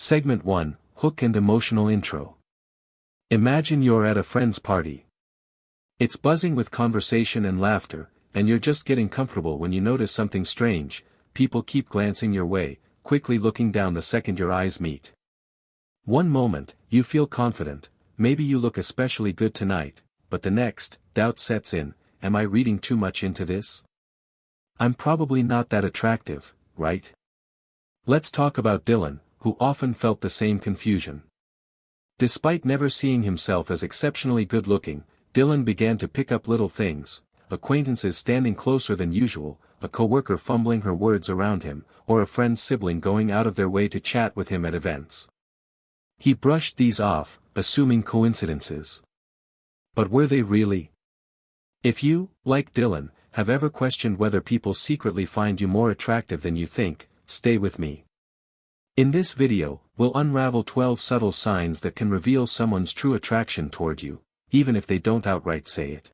Segment 1, Hook and Emotional Intro. Imagine you're at a friend's party. It's buzzing with conversation and laughter, and you're just getting comfortable when you notice something strange. People keep glancing your way, quickly looking down the second your eyes meet. One moment, you feel confident, maybe you look especially good tonight, but the next, doubt sets in. Am I reading too much into this? I'm probably not that attractive, right? Let's talk about Dylan, who often felt the same confusion. Despite never seeing himself as exceptionally good-looking, Dylan began to pick up little things: acquaintances standing closer than usual, a coworker fumbling her words around him, or a friend's sibling going out of their way to chat with him at events. He brushed these off, assuming coincidences. But were they really? If you, like Dylan, have ever questioned whether people secretly find you more attractive than you think, stay with me. In this video, we'll unravel 12 subtle signs that can reveal someone's true attraction toward you, even if they don't outright say it.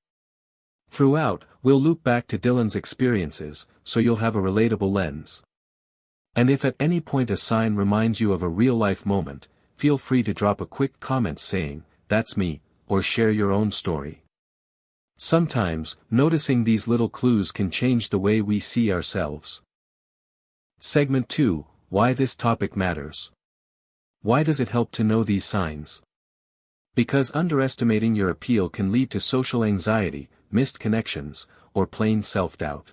Throughout, we'll loop back to Dylan's experiences, so you'll have a relatable lens. And if at any point a sign reminds you of a real-life moment, feel free to drop a quick comment saying, "That's me," or share your own story. Sometimes, noticing these little clues can change the way we see ourselves. Segment 2, Why this topic matters. Why does it help to know these signs? Because underestimating your appeal can lead to social anxiety, missed connections, or plain self-doubt.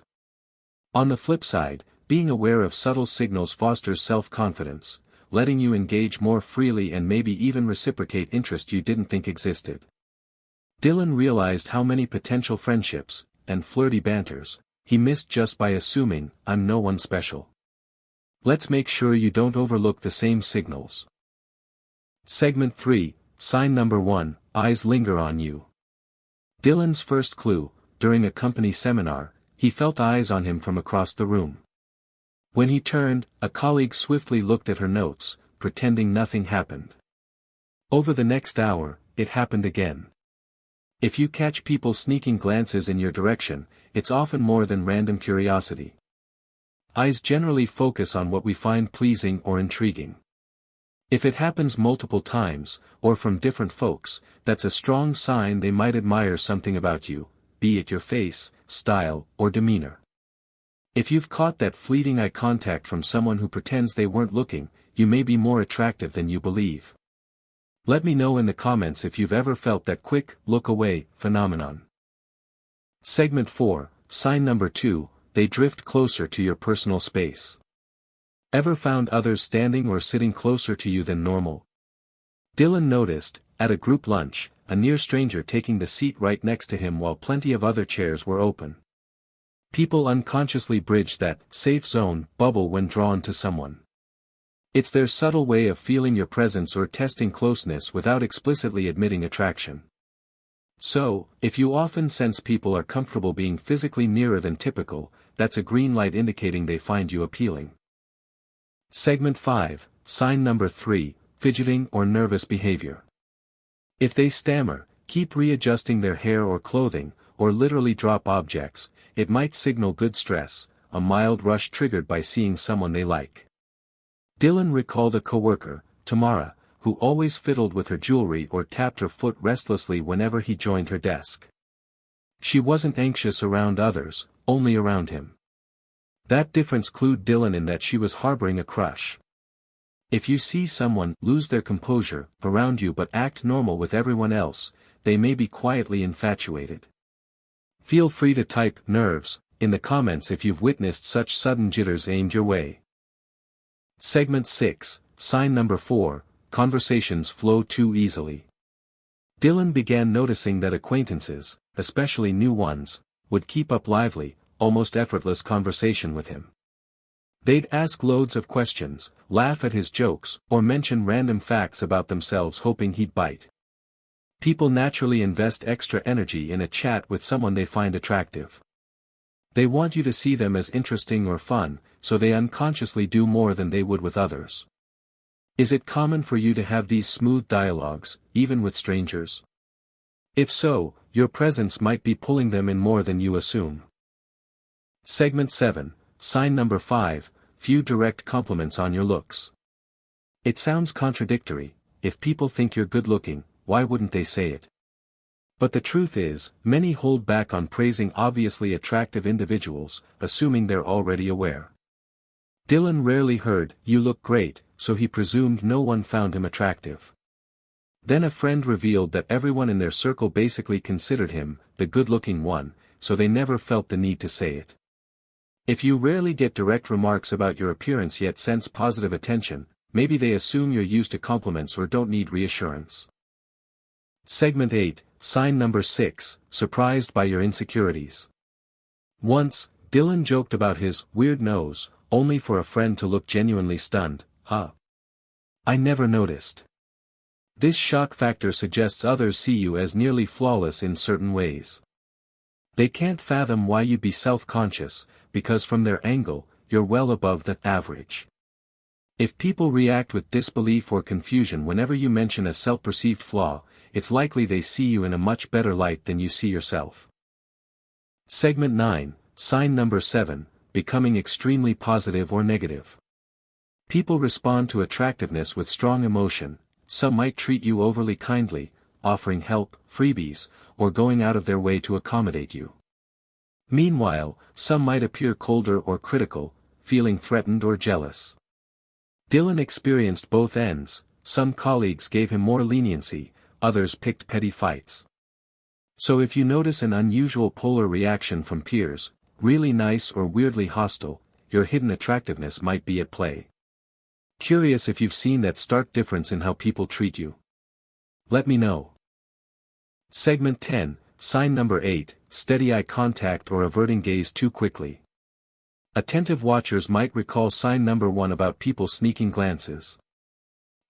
On the flip side, being aware of subtle signals fosters self-confidence, letting you engage more freely and maybe even reciprocate interest you didn't think existed. Dylan realized how many potential friendships, and flirty banters, he missed just by assuming, "I'm no one special." Let's make sure you don't overlook the same signals. Segment 3, Sign number 1, Eyes linger on you. Dylan's first clue: during a company seminar, he felt eyes on him from across the room. When he turned, a colleague swiftly looked at her notes, pretending nothing happened. Over the next hour, it happened again. If you catch people sneaking glances in your direction, it's often more than random curiosity. Eyes generally focus on what we find pleasing or intriguing. If it happens multiple times, or from different folks, that's a strong sign they might admire something about you, be it your face, style, or demeanor. If you've caught that fleeting eye contact from someone who pretends they weren't looking, you may be more attractive than you believe. Let me know in the comments if you've ever felt that quick, look away, phenomenon. Segment 4, Sign number 2, They drift closer to your personal space. Ever found others standing or sitting closer to you than normal? Dylan noticed, at a group lunch, a near stranger taking the seat right next to him while plenty of other chairs were open. People unconsciously bridge that safe zone bubble when drawn to someone. It's their subtle way of feeling your presence or testing closeness without explicitly admitting attraction. So, if you often sense people are comfortable being physically nearer than typical, that's a green light indicating they find you appealing. Segment 5, Sign number 3, Fidgeting or nervous behavior. If they stammer, keep readjusting their hair or clothing, or literally drop objects, it might signal good stress, a mild rush triggered by seeing someone they like. Dylan recalled a coworker, Tamara, who always fiddled with her jewelry or tapped her foot restlessly whenever he joined her desk. She wasn't anxious around others, only around him. That difference clued Dylan in that she was harboring a crush. If you see someone lose their composure around you but act normal with everyone else, they may be quietly infatuated. Feel free to type "nerves" in the comments if you've witnessed such sudden jitters aimed your way. Segment 6, Sign number 4, Conversations flow too easily. Dylan began noticing that acquaintances, especially new ones, would keep up lively, almost effortless conversation with him. They'd ask loads of questions, laugh at his jokes, or mention random facts about themselves hoping he'd bite. People naturally invest extra energy in a chat with someone they find attractive. They want you to see them as interesting or fun, so they unconsciously do more than they would with others. Is it common for you to have these smooth dialogues, even with strangers? If so, your presence might be pulling them in more than you assume. Segment 7, Sign number 5, Few direct compliments on your looks. It sounds contradictory. If people think you're good-looking, why wouldn't they say it? But the truth is, many hold back on praising obviously attractive individuals, assuming they're already aware. Dylan rarely heard, "You look great," so he presumed no one found him attractive. Then a friend revealed that everyone in their circle basically considered him the good-looking one, so they never felt the need to say it. If you rarely get direct remarks about your appearance yet sense positive attention, maybe they assume you're used to compliments or don't need reassurance. Segment 8, Sign number 6, Surprised by your insecurities. Once, Dylan joked about his weird nose, only for a friend to look genuinely stunned. "Huh. I never noticed." This shock factor suggests others see you as nearly flawless in certain ways. They can't fathom why you'd be self-conscious, because from their angle, you're well above the average. If people react with disbelief or confusion whenever you mention a self-perceived flaw, it's likely they see you in a much better light than you see yourself. Segment 9, Sign number 7, Becoming extremely positive or negative. People respond to attractiveness with strong emotion. Some might treat you overly kindly, offering help, freebies, or going out of their way to accommodate you. Meanwhile, some might appear colder or critical, feeling threatened or jealous. Dylan experienced both ends. Some colleagues gave him more leniency, others picked petty fights. So if you notice an unusual polar reaction from peers, really nice or weirdly hostile, your hidden attractiveness might be at play. Curious if you've seen that stark difference in how people treat you? Let me know. Segment 10, Sign number 8, Steady eye contact or averting gaze too quickly. Attentive watchers might recall sign number 1 about people sneaking glances.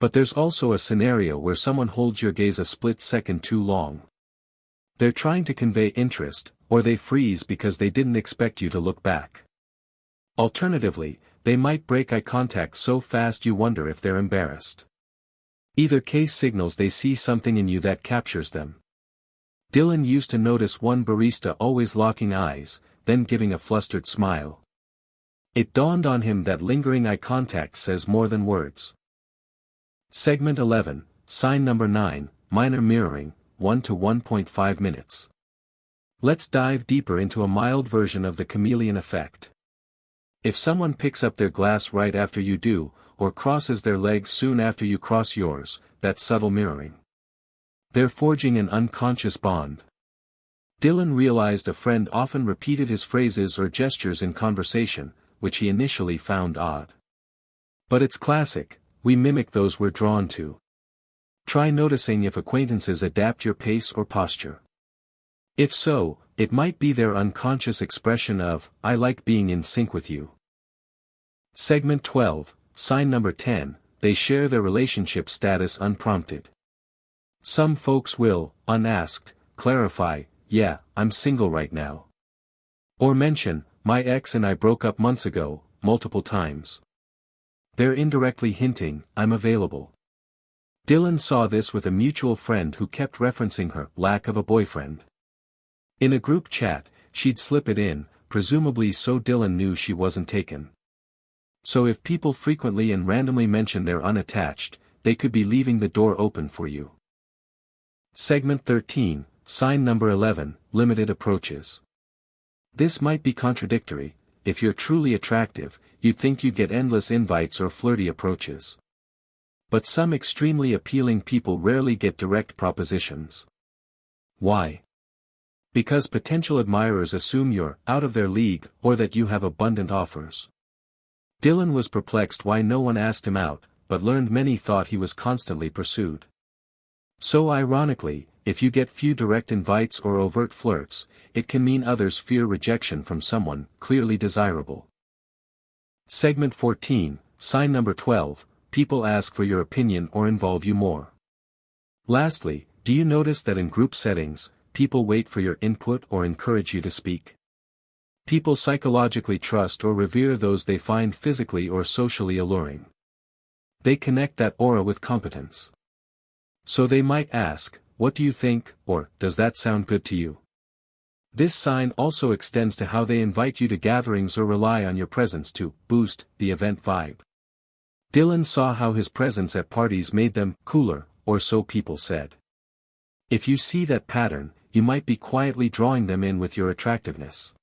But there's also a scenario where someone holds your gaze a split second too long. They're trying to convey interest, or they freeze because they didn't expect you to look back. Alternatively, they might break eye contact so fast you wonder if they're embarrassed. Either case signals they see something in you that captures them. Dylan used to notice one barista always locking eyes, then giving a flustered smile. It dawned on him that lingering eye contact says more than words. Segment 11, Sign number 9, Minor mirroring, 1 to 1.5 minutes. Let's dive deeper into a mild version of the chameleon effect. If someone picks up their glass right after you do, or crosses their legs soon after you cross yours, that's subtle mirroring. They're forging an unconscious bond. Dylan realized a friend often repeated his phrases or gestures in conversation, which he initially found odd. But it's classic, we mimic those we're drawn to. Try noticing if acquaintances adapt your pace or posture. If so, it might be their unconscious expression of, "I like being in sync with you." Segment 12, Sign number 10, They share their relationship status unprompted. Some folks will, unasked, clarify, "Yeah, I'm single right now." Or mention, "My ex and I broke up months ago," multiple times. They're indirectly hinting, "I'm available." Dylan saw this with a mutual friend who kept referencing her lack of a boyfriend. In a group chat, she'd slip it in, presumably so Dylan knew she wasn't taken. So if people frequently and randomly mention they're unattached, they could be leaving the door open for you. Segment 13, Sign number 11, Limited approaches. This might be contradictory. If you're truly attractive, you'd think you'd get endless invites or flirty approaches. But some extremely appealing people rarely get direct propositions. Why? Because potential admirers assume you're out of their league or that you have abundant offers. Dylan was perplexed why no one asked him out, but learned many thought he was constantly pursued. So ironically, if you get few direct invites or overt flirts, it can mean others fear rejection from someone clearly desirable. Segment 14, Sign number 12, People ask for your opinion or involve you more. Lastly, do you notice that in group settings, people wait for your input or encourage you to speak? People psychologically trust or revere those they find physically or socially alluring. They connect that aura with competence. So they might ask, "What do you think?" or "Does that sound good to you?" This sign also extends to how they invite you to gatherings or rely on your presence to boost the event vibe. Dylan saw how his presence at parties made them cooler, or so people said. If you see that pattern, you might be quietly drawing them in with your attractiveness.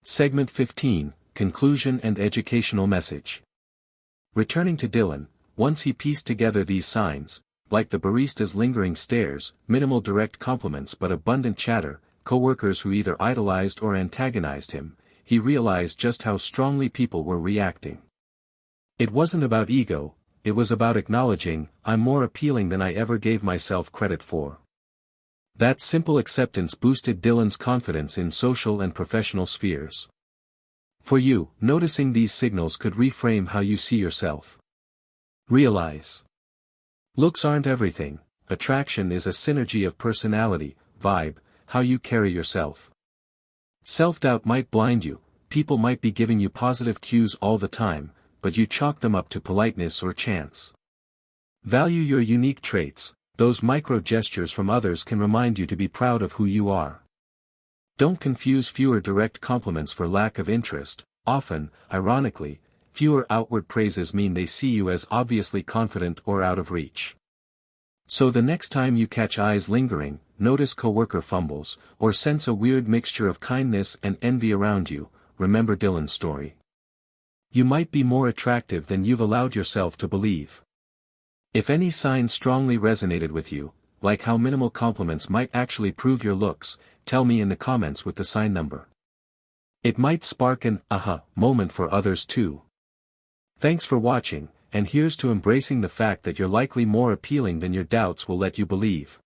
Segment 15, Conclusion and Educational Message. Returning to Dylan, once he pieced together these signs, like the barista's lingering stares, minimal direct compliments but abundant chatter, coworkers who either idolized or antagonized him, he realized just how strongly people were reacting. It wasn't about ego, it was about acknowledging, I'm more appealing than I ever gave myself credit for. That simple acceptance boosted Dylan's confidence in social and professional spheres. For you, noticing these signals could reframe how you see yourself. Realize. Looks aren't everything, attraction is a synergy of personality, vibe, how you carry yourself. Self-doubt might blind you, people might be giving you positive cues all the time, but you chalk them up to politeness or chance. Value your unique traits, those micro gestures from others can remind you to be proud of who you are. Don't confuse fewer direct compliments for lack of interest, often, ironically, fewer outward praises mean they see you as obviously confident or out of reach. So the next time you catch eyes lingering, notice coworker fumbles, or sense a weird mixture of kindness and envy around you, remember Dylan's story. You might be more attractive than you've allowed yourself to believe. If any sign strongly resonated with you, like how minimal compliments might actually prove your looks, tell me in the comments with the sign number. It might spark an aha moment for others too. Thanks for watching, and here's to embracing the fact that you're likely more appealing than your doubts will let you believe.